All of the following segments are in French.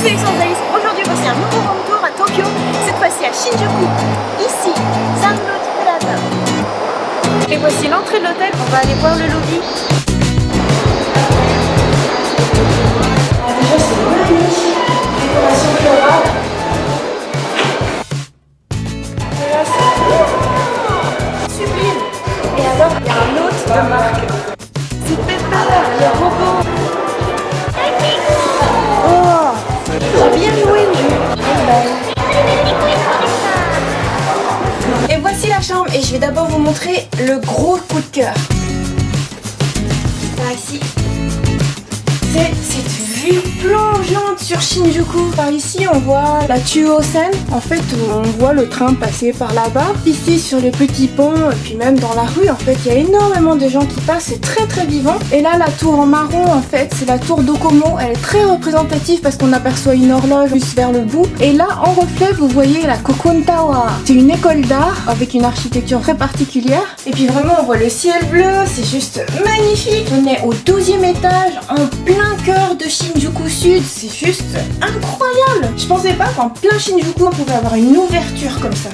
c'est Alexandre Alice. Aujourd'hui, voici un nouveau room tour à Tokyo, cette fois-ci à Shinjuku. Ici, Sunroad Plaza. Et voici l'entrée de l'hôtel, on va aller voir le lobby. Déjà, c'est magnifique, décoration florale. Là, c'est sublime. Et alors, il y a un autre de marque. C'est Pepper, les robots. Oh, j'ai bien joué le jeu. Et voici la chambre et je vais d'abord vous montrer le gros coup de cœur. Par ici, c'est cette vue plongeante sur Shinjuku. Par ici, on voit la Chuo-sen. En fait, on voit le train passer par là-bas. Ici, sur les petits ponts, et puis même dans la rue, en fait, il y a énormément de gens qui passent. C'est très très vivant. Et là, la tour en marron, en fait, c'est la tour Docomo. Elle est très représentative parce qu'on aperçoit une horloge juste vers le bout. Et là, en reflet, vous voyez la Kokon Tower. C'est une école d'art avec une architecture très particulière. Et puis vraiment, on voit le ciel bleu. C'est juste magnifique. On est au 12e étage, en plein cœur de Shinjuku Sud. C'est juste incroyable. Je pensais pas qu'en plein Shinjuku, on pouvait avoir une ouverture comme ça.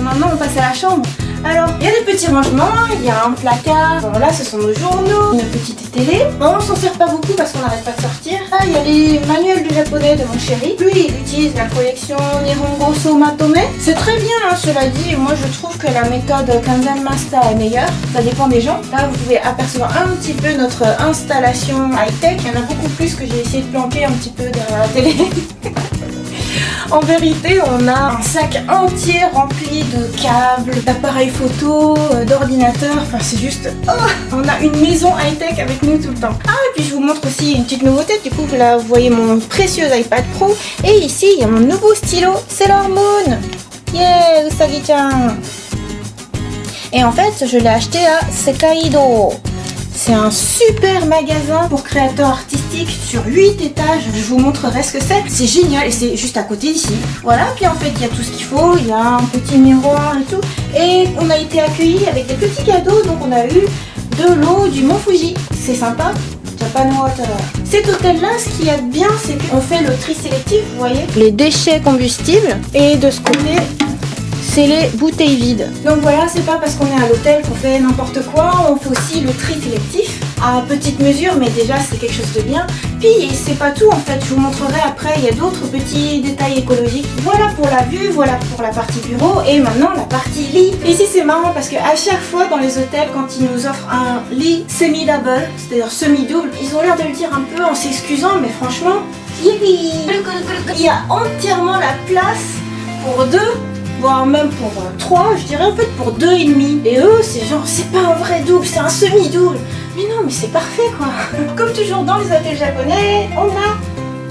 Maintenant, on passe à la chambre. Alors, il y a des petits rangements, il y a un placard. Bon, là, ce sont nos journaux, une petite télé. Bon, on s'en sert pas beaucoup parce qu'on n'arrête pas de sortir. Là, il y a les manuels du japonais de mon chéri. Lui, il utilise la collection Nihongo Somatome. C'est très bien, hein, cela dit. Moi, je trouve que la méthode Kanzen Master est meilleure. Ça dépend des gens. Là, vous pouvez apercevoir un petit peu notre installation high-tech. Il y en a beaucoup plus que j'ai essayé de planquer un petit peu derrière la télé. En vérité, on a un sac entier rempli de câbles, d'appareils photo, d'ordinateurs. Enfin, c'est juste... Oh, on a une maison high-tech avec nous tout le temps. Ah, et puis je vous montre aussi une petite nouveauté. Du coup, là, vous voyez mon précieux iPad Pro. Et ici, il y a mon nouveau stylo Sailor Moon. Yeah, Usagi-chan. Et en fait, je l'ai acheté à Sekaido. C'est un super magasin pour créateurs artistiques sur 8 étages. Je vous montrerai ce que c'est. C'est génial et c'est juste à côté d'ici. Voilà, puis en fait, il y a tout ce qu'il faut. Il y a un petit miroir et tout. Et on a été accueillis avec des petits cadeaux. Donc, on a eu de l'eau du Mont Fuji. C'est sympa. Japan Water. Cet hôtel-là, ce qu'il y a de bien, c'est qu'on fait le tri sélectif, vous voyez. Les déchets combustibles. Et de ce côté... c'est les bouteilles vides. Donc voilà, c'est pas parce qu'on est à l'hôtel qu'on fait n'importe quoi, on fait aussi le tri sélectif à petite mesure, mais déjà c'est quelque chose de bien. Puis c'est pas tout en fait, je vous montrerai après, il y a d'autres petits détails écologiques. Voilà pour la vue, voilà pour la partie bureau et maintenant la partie lit. Ici c'est marrant parce que à chaque fois dans les hôtels, quand ils nous offrent un lit semi-double, c'est-à-dire semi-double, ils ont l'air de le dire un peu en s'excusant, mais franchement, il y a entièrement la place pour deux, voire même pour 3, je dirais en fait pour 2,5. Et eux, c'est genre, c'est pas un vrai double, c'est un semi-double. Mais non, mais c'est parfait quoi. Comme toujours dans les hôtels japonais, on a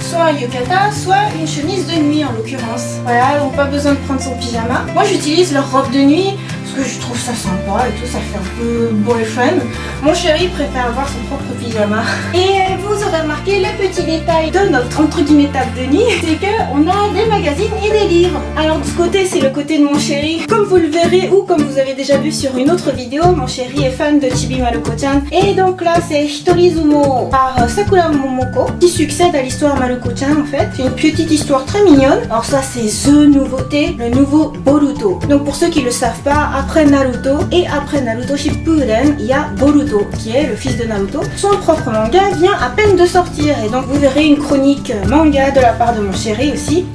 soit un yukata, soit une chemise de nuit en l'occurrence. Voilà, donc pas besoin de prendre son pyjama. Moi j'utilise leur robe de nuit parce que je trouve ça sympa et tout, ça fait un peu boyfriend. Mon chéri préfère avoir son propre pyjama. Et vous aurez remarqué le petit détail de notre entre guillemets table de nuit, c'est qu'on a des magazines et des livres. Alors de ce côté, c'est le côté de mon chéri. Comme vous le verrez ou comme vous avez déjà vu sur une autre vidéo, mon chéri est fan de Chibi Maruko-chan. Et donc là, c'est Hitorizumo par Sakura Momoko qui succède à l'histoire Maruko-chan en fait. C'est une petite histoire très mignonne. Alors ça, c'est The Nouveauté, le nouveau Boruto. Donc pour ceux qui le savent pas, après Naruto et après Naruto Shippuden, il y a Boruto qui est le fils de Naruto. Son propre manga vient à peine de sortir et donc vous verrez une chronique manga de la part de mon chéri aussi.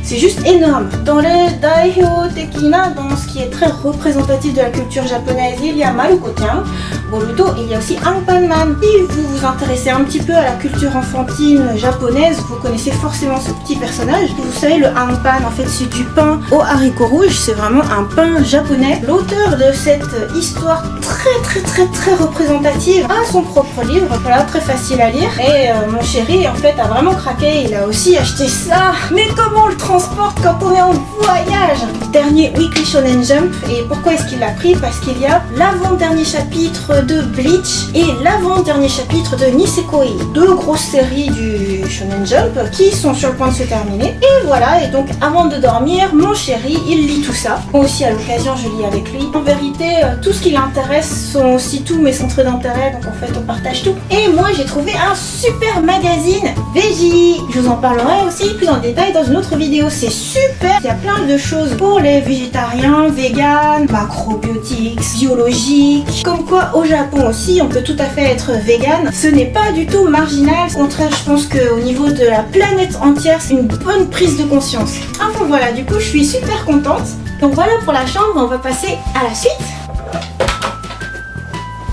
C'est juste énorme. Dans les Daihyo Tekina, dans ce qui est très représentatif de la culture japonaise, il y a Maruko-chan, Boruto, et il y a aussi Anpanman. Si vous vous intéressez un petit peu à la culture enfantine japonaise, vous connaissez forcément ce petit personnage. Vous savez, le Anpan, en fait, c'est du pain aux haricots rouges. C'est vraiment un pain japonais. L'auteur de cette histoire très représentative a son propre livre. Voilà, très facile à lire. Et mon chéri, en fait, a vraiment craqué. Il a aussi acheté ça. Mais comment on le transporte quand on est en voyage? Dernier Weekly Shonen Jump. Et pourquoi est-ce qu'il l'a pris? Parce qu'il y a l'avant-dernier chapitre de Bleach et l'avant-dernier chapitre de Nisekoi. Deux grosses séries du Shonen Jump qui sont sur le point de se terminer. Et voilà, et donc avant de dormir, mon chéri, il lit tout ça. Moi aussi, à l'occasion, je lis avec lui. En vérité, tout ce qui l'intéresse sont aussi tous mes centres d'intérêt, donc en fait, on partage tout. Et moi, j'ai trouvé un super magazine Veggie. Je vous en parlerai aussi plus en détail dans une autre vidéo. C'est super. Il y a plein de choses pour les végétariens, véganes, macrobiotiques, biologiques. Comme quoi, au Japon aussi, on peut tout à fait être vegan. Ce n'est pas du tout marginal. Au contraire, je pense qu'au niveau de la planète entière, c'est une bonne prise de conscience. Enfin voilà, du coup, je suis super contente. Donc voilà pour la chambre, on va passer à la suite.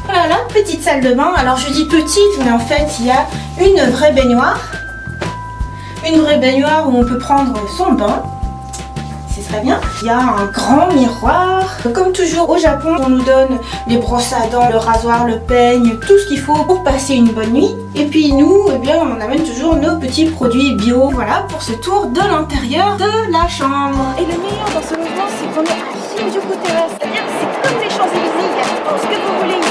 Voilà, petite salle de bain. Alors je dis petite, mais en fait, il y a une vraie baignoire. Une vraie baignoire où on peut prendre son bain. C'est très bien. Il y a un grand miroir. Comme toujours au Japon, on nous donne les brosses à dents, le rasoir, le peigne, tout ce qu'il faut pour passer une bonne nuit. Et puis nous, eh bien, on amène toujours nos petits produits bio. Voilà pour ce tour de l'intérieur de la chambre. Et le meilleur dans ce logement, c'est qu'on est à Shinjuku Terrace. C'est-à-dire que c'est comme les Champs-Élysées, il y a tout ce que vous voulez ici.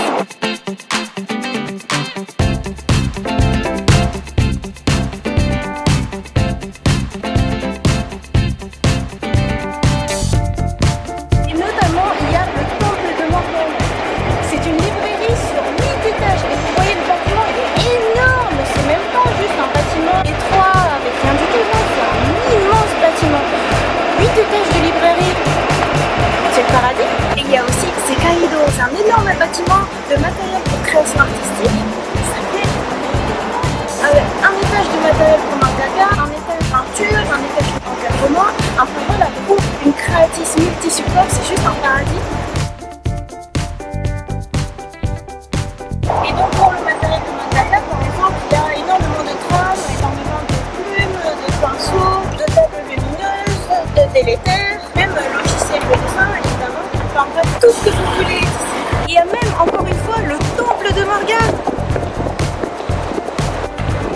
C'est un énorme bâtiment de matériel pour création artistique. Ça fait un étage de matériel pour mangaka, un étage de peinture, un étage d'encadrement. Enfin voilà, pour une créatrice multi-support, c'est juste un paradis. Et donc pour le matériel de mangaka, par exemple, il y a énormément de trames, énormément de plumes, de pinceaux, de tables lumineuses, de délétères, même logiciel de dessin évidemment. Enfin bref, tout ce que vous voulez. Il y a même, encore une fois, le temple de Morgane.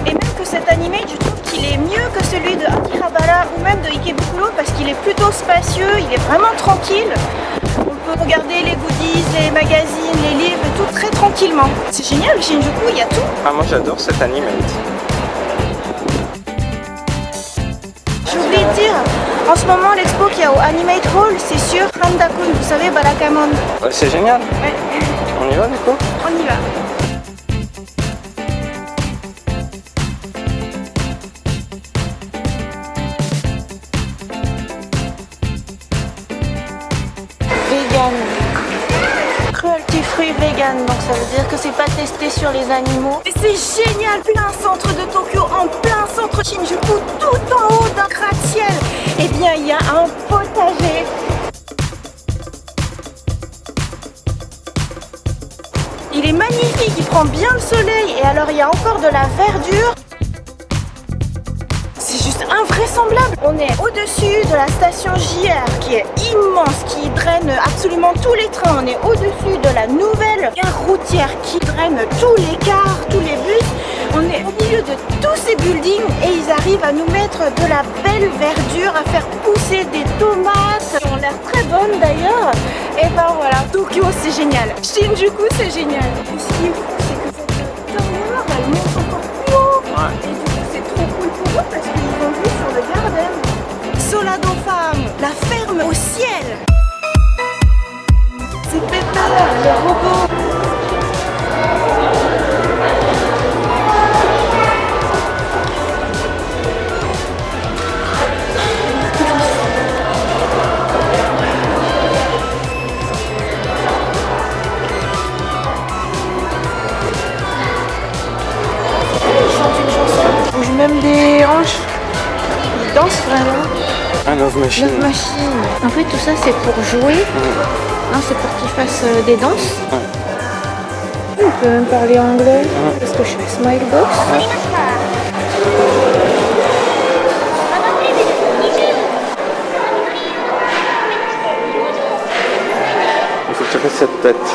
Et même que cet animé, je trouve qu'il est mieux que celui de Akihabara ou même de Ikebukuro parce qu'il est plutôt spacieux, il est vraiment tranquille. On peut regarder les goodies, les magazines, les livres et tout très tranquillement. C'est génial, Shinjuku, il y a tout. Ah, moi j'adore cet animé. J'ai oublié de dire, en ce moment l'expo qu'il y a au Animate Hall, c'est sur Handa-kun, vous savez, Barakamon. Ouais, c'est génial. Ouais. On y va du coup? On y va. Vegan. Cruelty free vegan, donc ça veut dire que c'est pas testé sur les animaux. Et c'est génial, plein centre de Tokyo, en plein centre Shinjuku, tout en haut d'un gratte-ciel. Eh bien, il y a un potager. Il est magnifique, il prend bien le soleil et alors il y a encore de la verdure. C'est juste invraisemblable. On est au-dessus de la station JR qui est immense, qui draine absolument tous les trains. On est au-dessus de la nouvelle gare routière qui draine tous les cars, tous les bus. On est au milieu de tous ces buildings et ils arrivent à nous mettre de la belle verdure, à faire pousser des tomates qui ont l'air très bonnes d'ailleurs. Et ben voilà, Tokyo c'est génial, Shinjuku c'est génial. Et ce qui est fou, c'est que cette dernière, elle monte encore plus haut. Ouais. Et du coup c'est trop cool pour eux parce qu'ils vont vue sur le garden. Solado Farm, la ferme au ciel. C'est Pepper, le robot. Même des hanches, ils dansent vraiment. Un Love Machine. Love Machine. En fait, tout ça c'est pour jouer. Hein, c'est pour qu'ils fassent des danses. On peut même parler anglais parce que je fais Smilebox. Il faut que tu fasses cette tête.